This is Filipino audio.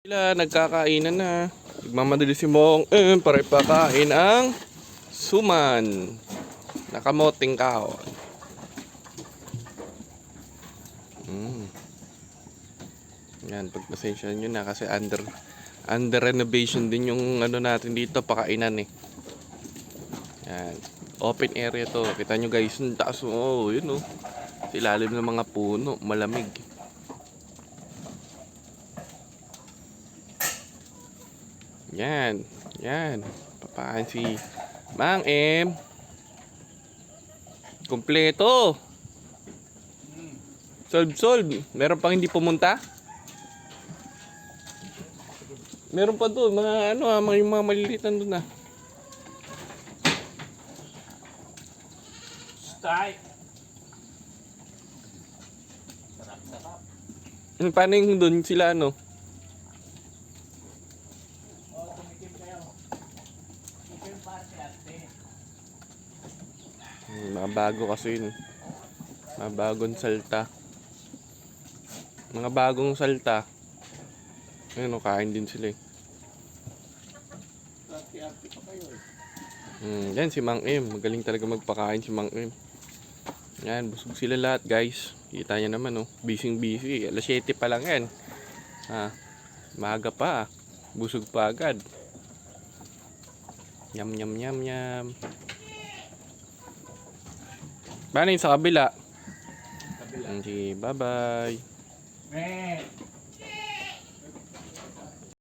Sila nagkakainan na. Nagmamadali si Mong para ipakain ang suman. Nakamoting kaon. Yan, pagpasensya nyo na kasi under renovation din yung ano natin dito, pakainan eh. Yan. Open area to. Kita nyo guys, yung taas. Oh, yun oh. Sa ilalim ng mga puno, malamig. Yan. Yan. Papakan si Mang M. Kompleto. Solve. Meron pang hindi pumunta? Meron pa doon. Mga ano yung mga maliliit doon na. Stay. Sarap. Paano yung doon sila ano? Tumikim kayo. Tumikim pa si ate. Mga bago kasi yun. Mga bagong salta. Mga bagong salta. Ayun o, kain din sila eh. Ate pa kayo Yan si Mang M. Magaling talaga magpakain si Mang M. Yan, busog sila lahat guys. Kita nyo naman oh. Busy. Alas 7 pa lang yan. Maaga pa. Busog pa agad. Yum. Paano yung sa kabila? Sige, bye-bye.